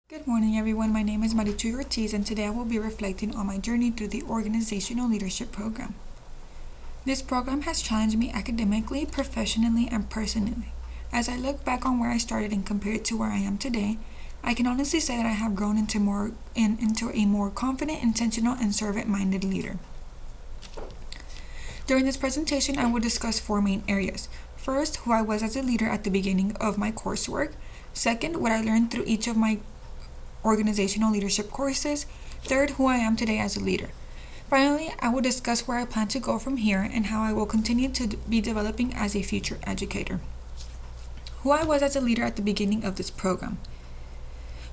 Good morning, everyone. My name is Marichu Ortiz, and today I will be reflecting on my journey through the Organizational Leadership Program. This program has challenged me academically, professionally, and personally. As I look back on where I started and compare it to where I am today, I can honestly say that I have grown into a more confident, intentional, and servant-minded leader. During this presentation, I will discuss four main areas. First, who I was as a leader at the beginning of my coursework. Second, what I learned through each of my organizational leadership courses. Third, who I am today as a leader. Finally, I will discuss where I plan to go from here and how I will continue to be developing as a future educator. Who I was as a leader at the beginning of this program.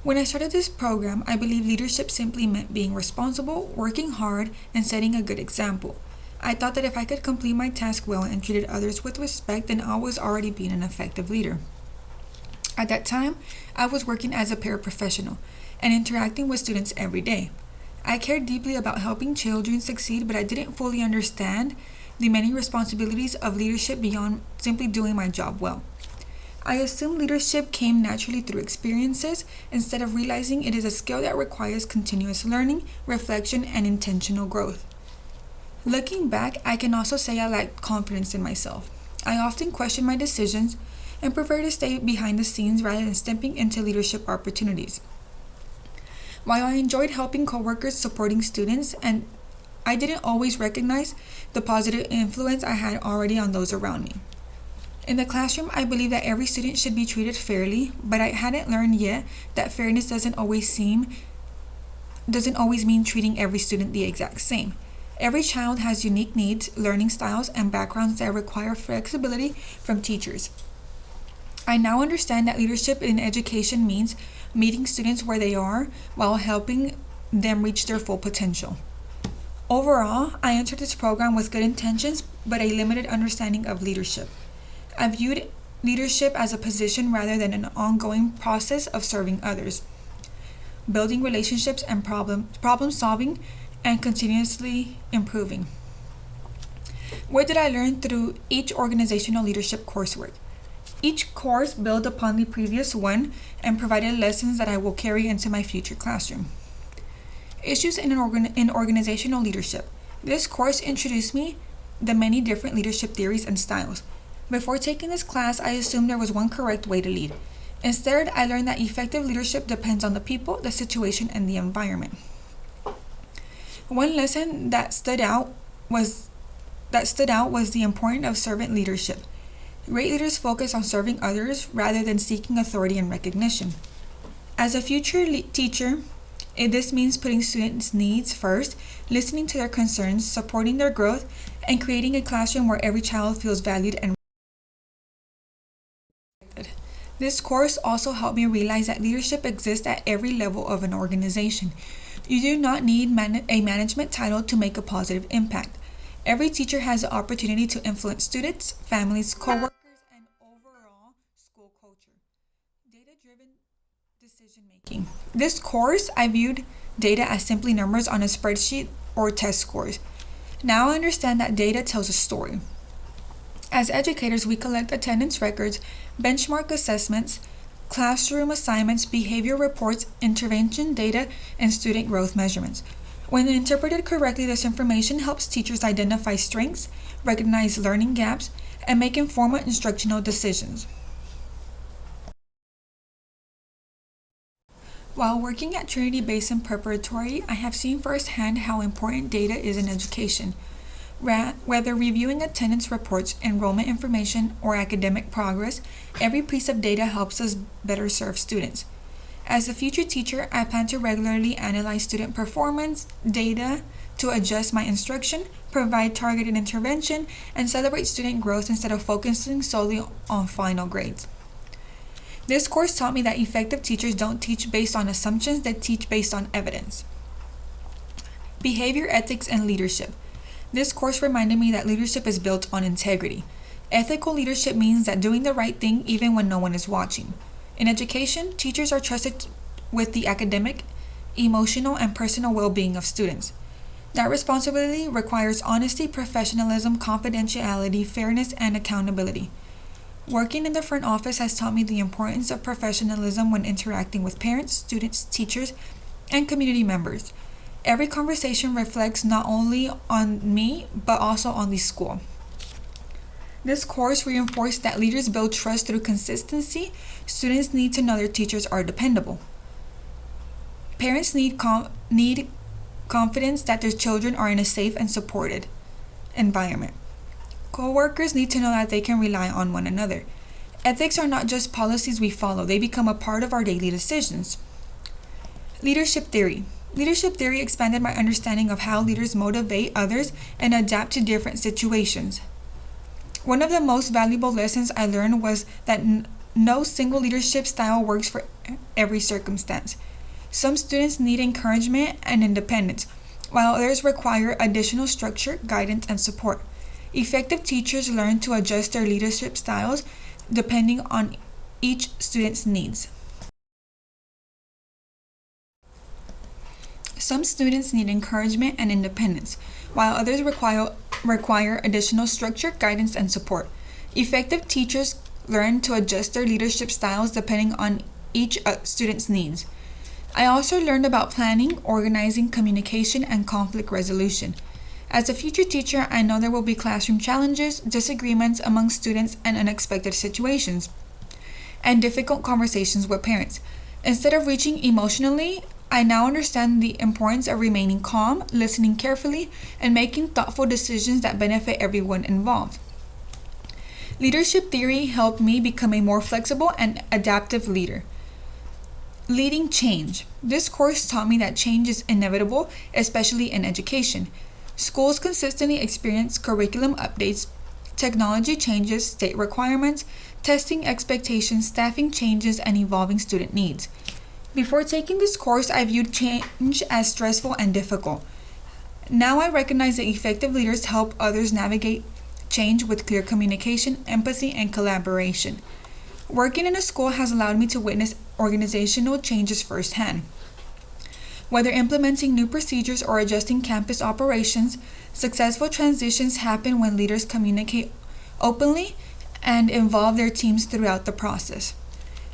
When I started this program, I believed leadership simply meant being responsible, working hard, and setting a good example. I thought that if I could complete my task well and treated others with respect, then I was already being an effective leader. At that time, I was working as a paraprofessional and interacting with students every day. I cared deeply about helping children succeed, but I didn't fully understand the many responsibilities of leadership beyond simply doing my job well. I assumed leadership came naturally through experiences instead of realizing it is a skill that requires continuous learning, reflection, and intentional growth. Looking back, I can also say I lacked confidence in myself. I often questioned my decisions and prefer to stay behind the scenes rather than stepping into leadership opportunities. While I enjoyed helping coworkers, supporting students, and I didn't always recognize the positive influence I had already on those around me. In the classroom, I believe that every student should be treated fairly, but I hadn't learned yet that fairness doesn't always mean treating every student the exact same. Every child has unique needs, learning styles, and backgrounds that require flexibility from teachers. I now understand that leadership in education means meeting students where they are while helping them reach their full potential. Overall, I entered this program with good intentions but a limited understanding of leadership. I viewed leadership as a position rather than an ongoing process of serving others, building relationships and problem solving, and continuously improving. What did I learn through each organizational leadership coursework? Each course built upon the previous one and provided lessons that I will carry into my future classroom. Issues in organizational leadership. This course introduced me the many different leadership theories and styles. Before taking this class, I assumed there was one correct way to lead. Instead, I learned that effective leadership depends on the people, the situation, and the environment. One lesson that stood out was the importance of servant leadership. Great leaders focus on serving others rather than seeking authority and recognition. As a future teacher, this means putting students' needs first, listening to their concerns, supporting their growth, and creating a classroom where every child feels valued and respected. This course also helped me realize that leadership exists at every level of an organization. You do not need a management title to make a positive impact. Every teacher has the opportunity to influence students, families, coworkers, and overall school culture. Data-driven decision making. This course, I viewed data as simply numbers on a spreadsheet or test scores. Now I understand that data tells a story. As educators, we collect attendance records, benchmark assessments, classroom assignments, behavior reports, intervention data, and student growth measurements. When interpreted correctly, this information helps teachers identify strengths, recognize learning gaps, and make informed instructional decisions. While working at Trinity Basin Preparatory, I have seen firsthand how important data is in education. Whether reviewing attendance reports, enrollment information, or academic progress, every piece of data helps us better serve students. As a future teacher, I plan to regularly analyze student performance data to adjust my instruction, provide targeted intervention, and celebrate student growth instead of focusing solely on final grades. This course taught me that effective teachers don't teach based on assumptions, they teach based on evidence. Behavior, ethics, and leadership. This course reminded me that leadership is built on integrity. Ethical leadership means that doing the right thing even when no one is watching. In education, teachers are trusted with the academic, emotional, and personal well-being of students. That responsibility requires honesty, professionalism, confidentiality, fairness, and accountability. Working in the front office has taught me the importance of professionalism when interacting with parents, students, teachers, and community members. Every conversation reflects not only on me, but also on the school. This course reinforced that leaders build trust through consistency. Students need to know their teachers are dependable. Parents need confidence that their children are in a safe and supported environment. Co-workers need to know that they can rely on one another. Ethics are not just policies we follow, they become a part of our daily decisions. Leadership theory. Leadership theory expanded my understanding of how leaders motivate others and adapt to different situations. One of the most valuable lessons I learned was that no single leadership style works for every circumstance. Some students need encouragement and independence, while others require additional structure, guidance, and support. Effective teachers learn to adjust their leadership styles depending on each student's needs. Some students need encouragement and independence, while others require additional structure, guidance, and support. Effective teachers learn to adjust their leadership styles depending on each student's needs. I also learned about planning, organizing, communication, and conflict resolution. As a future teacher, I know there will be classroom challenges, disagreements among students, and unexpected situations, and difficult conversations with parents. Instead of reaching emotionally, I now understand the importance of remaining calm, listening carefully, and making thoughtful decisions that benefit everyone involved. Leadership theory helped me become a more flexible and adaptive leader. Leading change. This course taught me that change is inevitable, especially in education. Schools consistently experience curriculum updates, technology changes, state requirements, testing expectations, staffing changes, and evolving student needs. Before taking this course, I viewed change as stressful and difficult. Now I recognize that effective leaders help others navigate change with clear communication, empathy, and collaboration. Working in a school has allowed me to witness organizational changes firsthand. Whether implementing new procedures or adjusting campus operations, successful transitions happen when leaders communicate openly and involve their teams throughout the process.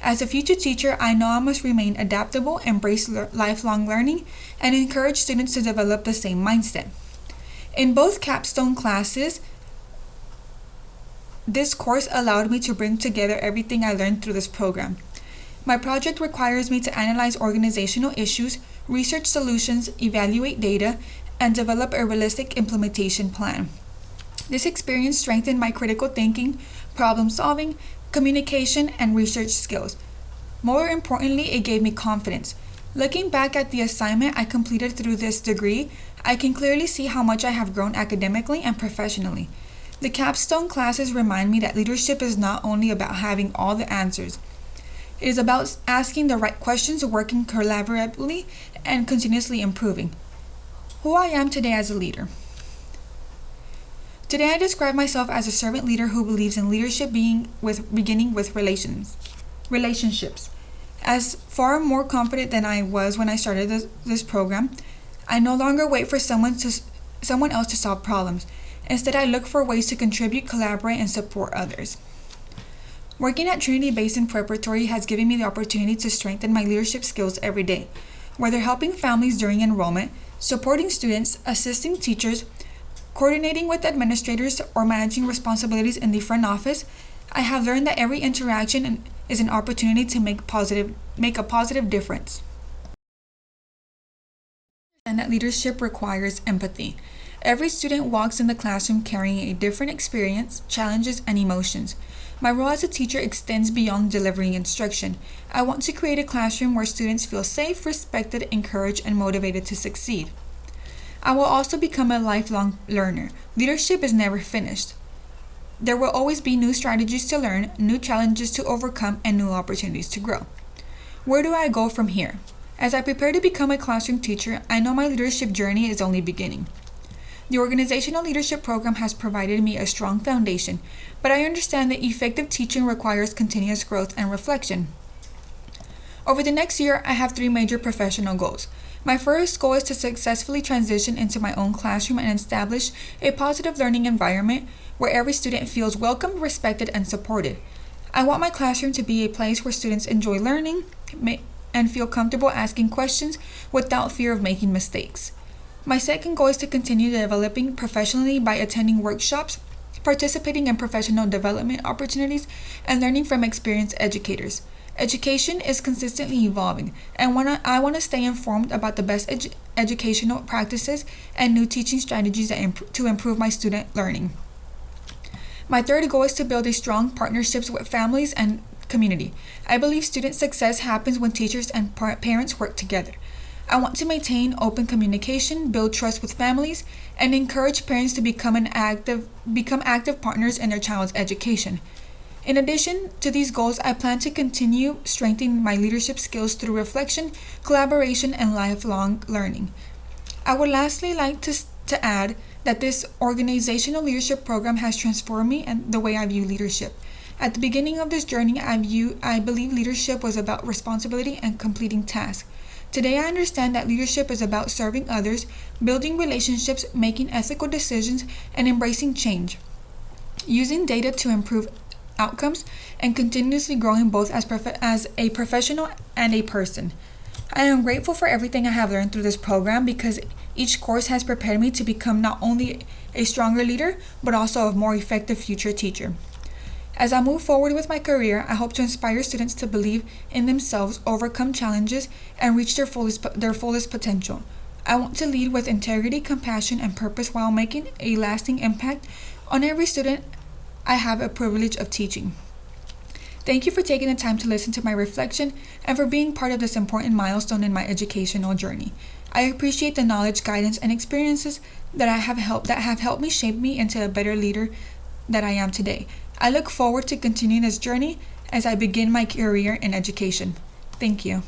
As a future teacher, I know I must remain adaptable, embrace lifelong learning, and encourage students to develop the same mindset. In both Capstone classes, this course allowed me to bring together everything I learned through this program. My project requires me to analyze organizational issues, research solutions, evaluate data, and develop a realistic implementation plan. This experience strengthened my critical thinking, problem solving, communication, and research skills. More importantly, it gave me confidence. Looking back at the assignment I completed through this degree, I can clearly see how much I have grown academically and professionally. The Capstone classes remind me that leadership is not only about having all the answers. It is about asking the right questions, working collaboratively, and continuously improving. Who I am today as a leader. Today I describe myself as a servant leader who believes in leadership beginning with relationships. As far more confident than I was when I started this program, I no longer wait for someone else to solve problems. Instead, I look for ways to contribute, collaborate, and support others. Working at Trinity Basin Preparatory has given me the opportunity to strengthen my leadership skills every day. Whether helping families during enrollment, supporting students, assisting teachers, coordinating with administrators, or managing responsibilities in the front office, I have learned that every interaction is an opportunity to make a positive difference. And that leadership requires empathy. Every student walks in the classroom carrying a different experience, challenges, and emotions. My role as a teacher extends beyond delivering instruction. I want to create a classroom where students feel safe, respected, encouraged, and motivated to succeed. I will also become a lifelong learner. Leadership is never finished. There will always be new strategies to learn, new challenges to overcome, and new opportunities to grow. Where do I go from here? As I prepare to become a classroom teacher, I know my leadership journey is only beginning. The organizational leadership program has provided me a strong foundation, but I understand that effective teaching requires continuous growth and reflection. Over the next year, I have 3 major professional goals. My first goal is to successfully transition into my own classroom and establish a positive learning environment where every student feels welcomed, respected, and supported. I want my classroom to be a place where students enjoy learning and feel comfortable asking questions without fear of making mistakes. My second goal is to continue developing professionally by attending workshops, participating in professional development opportunities, and learning from experienced educators. Education is consistently evolving, and I want to stay informed about the best educational practices and new teaching strategies to improve my student learning. My third goal is to build a strong partnerships with families and community. I believe student success happens when teachers and parents work together. I want to maintain open communication, build trust with families, and encourage parents to become active partners in their child's education. In addition to these goals, I plan to continue strengthening my leadership skills through reflection, collaboration, and lifelong learning. I would lastly like to add that this organizational leadership program has transformed me and the way I view leadership. At the beginning of this journey, I believe leadership was about responsibility and completing tasks. Today, I understand that leadership is about serving others, building relationships, making ethical decisions, and embracing change. Using data to improve outcomes and continuously growing both as a professional and a person. I am grateful for everything I have learned through this program because each course has prepared me to become not only a stronger leader, but also a more effective future teacher. As I move forward with my career, I hope to inspire students to believe in themselves, overcome challenges, and reach their fullest potential. I want to lead with integrity, compassion, and purpose while making a lasting impact on every student I have a privilege of teaching. Thank you for taking the time to listen to my reflection and for being part of this important milestone in my educational journey. I appreciate the knowledge, guidance, and experiences that have helped me shape me into a better leader that I am today. I look forward to continuing this journey as I begin my career in education. Thank you.